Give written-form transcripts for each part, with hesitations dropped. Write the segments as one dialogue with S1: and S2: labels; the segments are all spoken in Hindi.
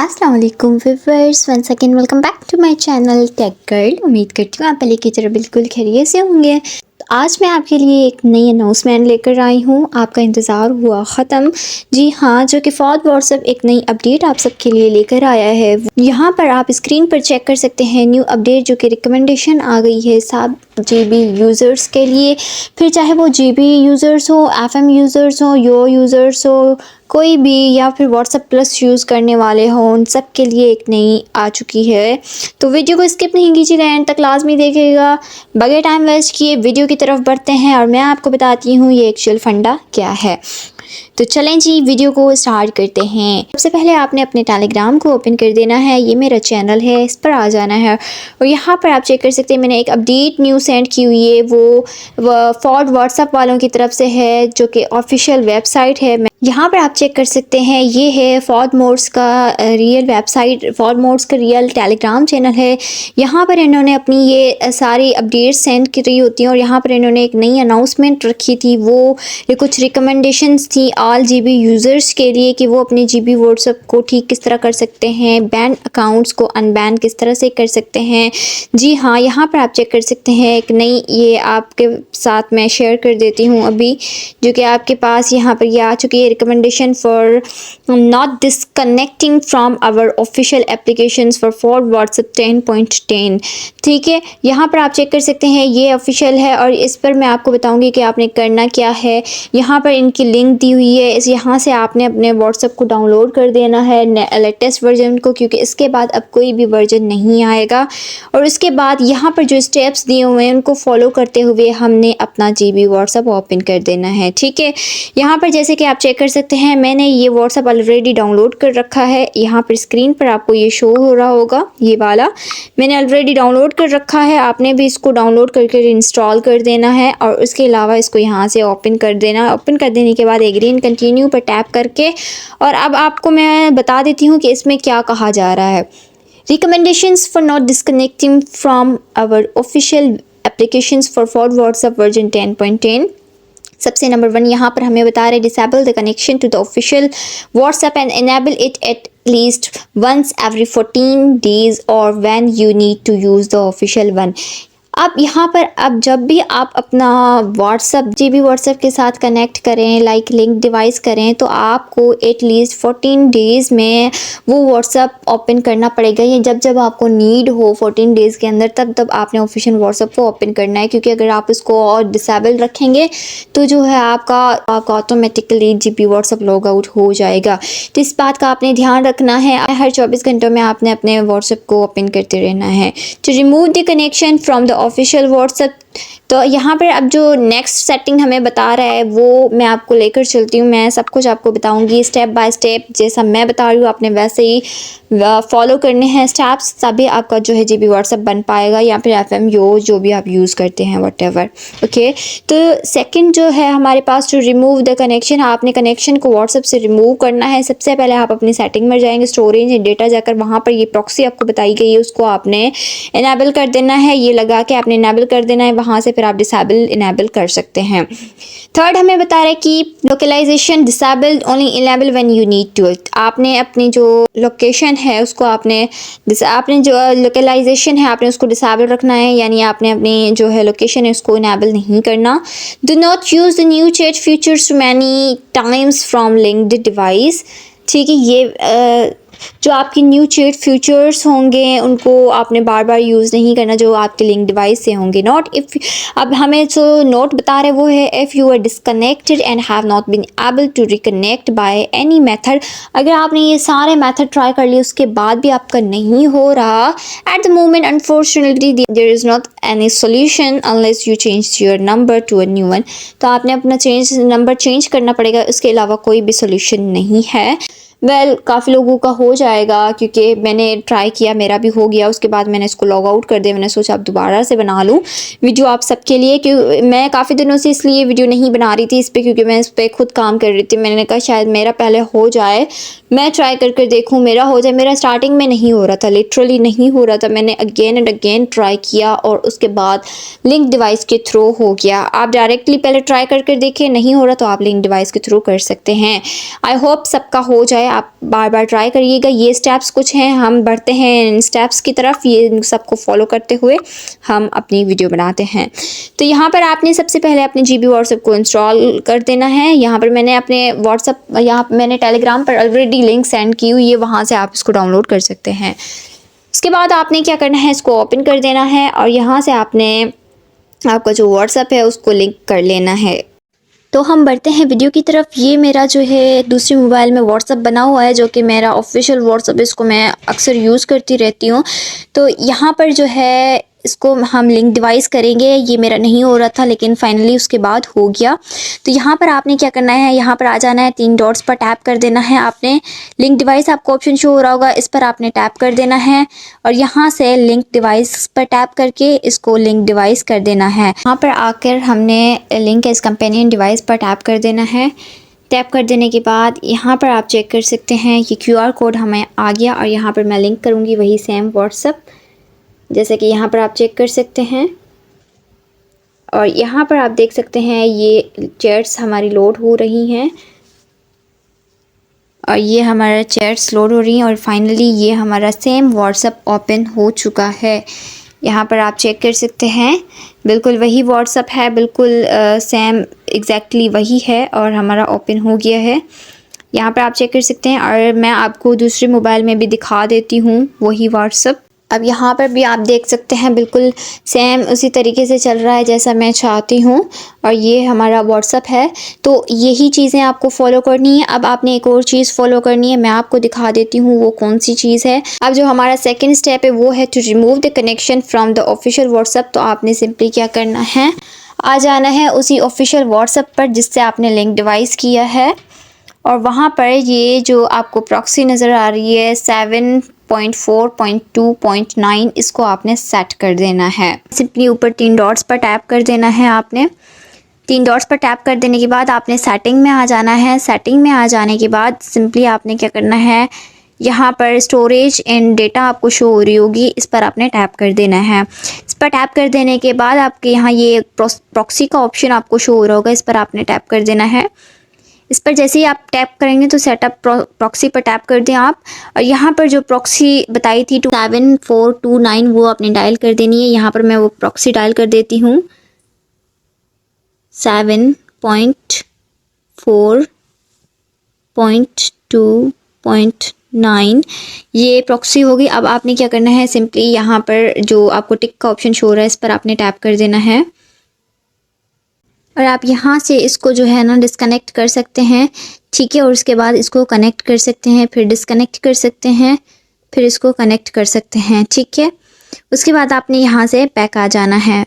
S1: अस्सलाम वालेकुम viewers, once again welcome back to my channel tech girl. उम्मीद करती हूँ आप पहले की तरह बिल्कुल खैरियत से होंगे। तो आज मैं आपके लिए एक नई अनाउंसमेंट लेकर आई हूँ। आपका इंतज़ार हुआ ख़त्म। जी हाँ, जो कि फॉर व्हाट्सएप एक नई अपडेट आप सबके लिए लेकर आया है। यहाँ पर आप स्क्रीन पर चेक कर सकते हैं न्यू अपडेट जो कि रिकमेंडेशन आ गई है 7 GB यूज़र्स के लिए। फिर चाहे वो GB यूज़र्स हो, FM यूज़र्स हो, यो यूज़र्स हो, कोई भी, या फिर व्हाट्सएप प्लस यूज़ करने वाले हों, उन सब के लिए एक नई आ चुकी है। तो वीडियो को स्किप नहीं कीजिएगा, एंड तक लाजमी देखिएगा। बगैर टाइम वेस्ट किए वीडियो की तरफ बढ़ते हैं और मैं आपको बताती हूँ ये एक्चुअल फंडा क्या है। तो चलें जी, वीडियो को स्टार्ट करते हैं। सबसे पहले आपने अपने टेलीग्राम को ओपन कर देना है। ये मेरा चैनल है, इस पर आ जाना है और यहाँ पर आप चेक कर सकते हैं मैंने एक अपडेट न्यूज़ सेंड की हुई है। वो फॉर व्हाट्सएप वालों की तरफ से है, जो कि ऑफिशियल वेबसाइट है। यहाँ पर आप चेक कर सकते हैं, ये है फॉर मोड्स का रियल वेबसाइट, फॉर मोड्स का रियल टेलीग्राम चैनल है। यहाँ पर इन्होंने अपनी ये सारी अपडेट्स सेंड की होती हैं और यहाँ पर इन्होंने एक नई अनाउंसमेंट रखी थी। वो ये कुछ रिकमेंडेशंस थी ऑल GB यूज़र्स के लिए कि वो अपने GB व्हाट्सएप को ठीक किस तरह कर सकते हैं, बैन अकाउंट्स को अनबैन किस तरह से कर सकते हैं। जी हाँ, यहाँ पर आप चेक कर सकते हैं एक नई, ये आपके साथ मैं शेयर कर देती हूँ अभी, जो कि आपके पास यहाँ पर ये आ चुकी है। Recommendation for not disconnecting from our official applications for WhatsApp 10.10। ठीक है, यहाँ पर आप चेक कर सकते हैं, ये ऑफिशियल है और इस पर मैं आपको बताऊंगी कि आपने करना क्या है। यहाँ पर इनकी लिंक दी हुई है, इस यहाँ से आपने अपने व्हाट्सएप को डाउनलोड कर देना है लेटेस्ट वर्जन को, क्योंकि इसके बाद अब कोई भी वर्जन नहीं आएगा। और उसके बाद यहाँ पर जो स्टेप्स दिए हुए हैं उनको फॉलो करते हुए हमने अपना GB व्हाट्सएप ओपन कर देना है। ठीक है, यहाँ पर जैसे कि आप चेक कर सकते हैं, मैंने ये व्हाट्सएप ऑलरेडी डाउनलोड कर रखा है। यहाँ पर स्क्रीन पर आपको ये शो हो रहा होगा, ये वाला मैंने ऑलरेडी डाउनलोड कर रखा है। आपने भी इसको डाउनलोड करके इंस्टॉल कर देना है और उसके अलावा इसको यहाँ से ओपन कर देना। ओपन कर देने के बाद एग्री एंड कंटिन्यू पर टैप करके, और अब आपको मैं बता देती हूँ कि इसमें क्या कहा जा रहा है। Recommendations for not disconnecting from our official applications for WhatsApp version 10.10। सबसे नंबर 1 यहाँ पर हमें बता रहे disable the connection to the official WhatsApp and enable it at least once every 14 days और when you need to use the official one. अब यहाँ पर अब जब भी आप अपना व्हाट्सएप GB व्हाट्सएप के साथ कनेक्ट करें, लाइक लिंक डिवाइस करें, तो आपको एटलीस्ट 14 days में वो व्हाट्सएप ओपन करना पड़ेगा। ये जब जब आपको नीड हो 14 days के अंदर, तब तब आपने ऑफिशियल व्हाट्सएप को ओपन करना है, क्योंकि अगर आप इसको और डिसेबल रखेंगे तो जो है आपका automatically GB WhatsApp log out हो जाएगा। तो इस बात का आपने ध्यान रखना है। हर 24 घंटों में आपने अपने व्हाट्सएप को ओपन करते रहना है। To remove the connection from the official WhatsApp, तो यहाँ पर अब जो नेक्स्ट सेटिंग हमें बता रहा है वो मैं आपको लेकर चलती हूँ। मैं सब कुछ आपको बताऊँगी स्टेप बाय स्टेप, जैसा मैं बता रही हूँ आपने वैसे ही फॉलो करने हैं स्टेप्स, तभी आपका जो है GB व्हाट्सएप बन पाएगा, या फिर FM जो भी आप यूज़ करते हैं व्हाटएवर। ओके, तो सेकंड जो है हमारे पास, टू रिमूव द कनेक्शन, आपने कनेक्शन को व्हाट्सएप से रिमूव करना है। सबसे पहले आप अपनी सेटिंग में जाएंगे, स्टोरेज एंड डेटा जाकर वहाँ पर ये प्रॉक्सी आपको बताई गई है, उसको आपने इनेबल कर देना है। ये लगा के आपने इनेबल कर देना है, वहाँ से फिर आप डिसेबल इनेबल कर सकते हैं। थर्ड हमें बता रहे कि localisation disabled only enable when you need to it. आपने अपनी जो लोकेशन है उसको आपने जो लोकलाइजेशन है आपने उसको डिसेबल रखना है, यानी आपने अपनी जो है लोकेशन है उसको इनेबल नहीं करना। Do not use the new chat features many times from linked device. ठीक है, ये जो आपकी न्यू चैट फीचर्स होंगे उनको आपने बार बार यूज़ नहीं करना, जो आपके लिंक डिवाइस से होंगे। नॉट इफ़, अब हमें जो नोट बता रहे वो है, if you are disconnected and have not been able to reconnect by any method. अगर आपने ये सारे मेथड ट्राई कर लिए उसके बाद भी आपका नहीं हो रहा, at the moment unfortunately there is not any solution unless you change your number to a new one. तो आपने अपना नंबर चेंज करना पड़ेगा, उसके अलावा कोई भी सोल्यूशन नहीं है। काफ़ी लोगों का हो जाएगा, क्योंकि मैंने ट्राई किया, मेरा भी हो गया। उसके बाद मैंने इसको लॉग आउट कर दिया। मैंने सोचा अब दोबारा से बना लूँ वीडियो आप सबके लिए, क्योंकि मैं काफ़ी दिनों से इसलिए वीडियो नहीं बना रही थी इस पर, क्योंकि मैं इस पर खुद काम कर रही थी। मैंने कहा शायद मेरा पहले हो जाए, मैं ट्राई कर देखूँ मेरा हो जाए। मेरा स्टार्टिंग में नहीं हो रहा था, लिटरली नहीं हो रहा था। मैंने अगेन एंड अगेन ट्राई किया और उसके बाद लिंक डिवाइस के थ्रू हो गया। आप डायरेक्टली पहले ट्राई कर देखें, नहीं हो रहा तो आप लिंक डिवाइस के थ्रू कर सकते हैं। आई होप सबका हो जाए। आप बार बार ट्राई करिएगा। ये स्टेप्स कुछ हैं, हम बढ़ते हैं इन स्टेप्स की तरफ। ये सबको फॉलो करते हुए हम अपनी वीडियो बनाते हैं। तो यहाँ पर आपने सबसे पहले अपने GB व्हाट्सएप को इंस्टॉल कर देना है। यहाँ पर मैंने अपने व्हाट्सएप, यहाँ मैंने टेलीग्राम पर ऑलरेडी लिंक सेंड की हुई है, वहाँ से आप इसको डाउनलोड कर सकते हैं। उसके बाद आपने क्या करना है, इसको ओपन कर देना है और यहाँ से आपने आपका जो व्हाट्सएप है उसको लिंक कर लेना है। तो हम बढ़ते हैं वीडियो की तरफ। ये मेरा जो है दूसरे मोबाइल में व्हाट्सएप बना हुआ है, जो कि मेरा ऑफिशियल व्हाट्सएप, इसको मैं अक्सर यूज़ करती रहती हूँ। तो यहाँ पर जो है इसको हम लिंक डिवाइस करेंगे। ये मेरा नहीं हो रहा था लेकिन फाइनली उसके बाद हो गया। तो यहाँ पर आपने क्या करना है, यहाँ पर आ जाना है, 3 डॉट्स पर टैप कर देना है आपने। लिंक डिवाइस आपको ऑप्शन शो हो रहा होगा, इस पर आपने टैप कर देना है और यहाँ से लिंक डिवाइस पर टैप करके इसको लिंक डिवाइस कर देना है। यहाँ पर आकर हमने लिंक एज कंपेनियन डिवाइस पर टैप कर देना है। टैप कर देने के बाद यहाँ पर आप चेक कर सकते हैं ये QR कोड हमें आ गया और यहाँ पर मैं लिंक करूँगी वही सेम व्हाट्सएप, जैसे कि यहाँ पर आप चेक कर सकते हैं। और यहाँ पर आप देख सकते हैं ये चैट्स हमारी लोड हो रही हैं और ये हमारा चैट्स लोड हो रही हैं और फाइनली ये हमारा सेम व्हाट्सएप ओपन हो चुका है। यहाँ पर आप चेक कर सकते हैं, बिल्कुल वही व्हाट्सएप है, बिल्कुल सेम एग्जैक्टली वही है और हमारा ओपन हो गया है। यहाँ पर आप चेक कर सकते हैं और मैं आपको दूसरे मोबाइल में भी दिखा देती हूँ वही व्हाट्सएप। अब यहाँ पर भी आप देख सकते हैं बिल्कुल सेम उसी तरीके से चल रहा है जैसा मैं चाहती हूँ और ये हमारा व्हाट्सएप है। तो यही चीज़ें आपको फॉलो करनी है। अब आपने एक और चीज़ फॉलो करनी है, मैं आपको दिखा देती हूँ वो कौन सी चीज़ है। अब जो हमारा सेकंड स्टेप है वो है to remove the connection from the official WhatsApp. तो आपने सिंपली क्या करना है, आ जाना है उसी ऑफिशियल व्हाट्सएप पर जिससे आपने लिंक डिवाइस किया है और वहाँ पर ये जो आपको प्रॉक्सी नज़र आ रही है 7.4.2.9, इसको आपने सेट कर देना है। सिंपली ऊपर 3 डॉट्स पर टैप कर देना है आपने। 3 डॉट्स पर टैप कर देने के बाद आपने सेटिंग में आ जाना है। सेटिंग में आ जाने के बाद सिंपली आपने क्या करना है, यहाँ पर स्टोरेज एंड डेटा आपको शो हो रही होगी, इस पर आपने टैप कर देना है। इस पर टैप कर देने के बाद आपके यहाँ ये प्रॉक्सी का ऑप्शन आपको शो हो रहा होगा, इस पर आपने टैप कर देना है। इस पर जैसे ही आप टैप करेंगे तो सेटअप प्रॉक्सी पर टैप कर दें आप और यहाँ पर जो प्रॉक्सी बताई थी 7429 वो आपने डायल कर देनी है। यहाँ पर मैं वो प्रॉक्सी डायल कर देती हूँ 7.4.2.9, ये प्रॉक्सी होगी। अब आपने क्या करना है, सिंपली यहाँ पर जो आपको टिक का ऑप्शन शो हो रहा है इस पर आपने टैप कर देना है और आप यहाँ से इसको जो है ना डिस्कनेक्ट कर सकते हैं, ठीक है। और उसके बाद इसको कनेक्ट कर सकते हैं, फिर डिस्कनेक्ट कर सकते हैं, फिर इसको कनेक्ट कर सकते हैं, ठीक है। उसके बाद आपने यहाँ से बैक आ जाना है।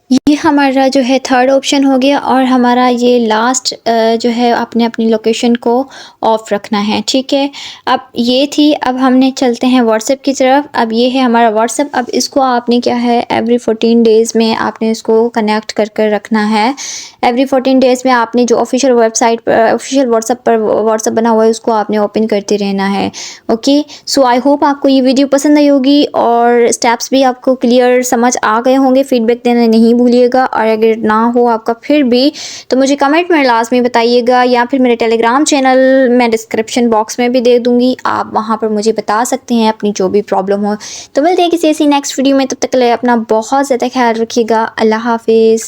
S1: ये हमारा जो है थर्ड ऑप्शन हो गया और हमारा ये लास्ट जो है आपने अपनी लोकेशन को ऑफ रखना है, ठीक है। अब ये थी, अब हमने चलते हैं व्हाट्सएप की तरफ। अब ये है हमारा व्हाट्सएप। अब इसको आपने क्या है एवरी 14 डेज़ में आपने इसको कनेक्ट कर कर रखना है। एवरी 14 डेज़ में आपने जो ऑफिशियल वेबसाइट पर ऑफिशियल व्हाट्सएप पर व्हाट्सएप बना हुआ है उसको आपने ओपन करते रहना है, ओके। सो आई होप आपको ये वीडियो पसंद आई होगी और स्टेप्स भी आपको क्लियर समझ आ गए होंगे। फीडबैक देना नहीं भूलिएगा और अगर ना हो आपका फिर भी तो मुझे कमेंट में लाजमी बताइएगा या फिर मेरे टेलीग्राम चैनल मैं डिस्क्रिप्शन बॉक्स में भी दे दूँगी, आप वहाँ पर मुझे बता सकते हैं अपनी जो भी प्रॉब्लम हो। तो मिलते हैं किसी ऐसी नेक्स्ट वीडियो में, तब तक के लिए अपना बहुत ज़्यादा ख्याल रखिएगा। अल्लाह हाफिज़।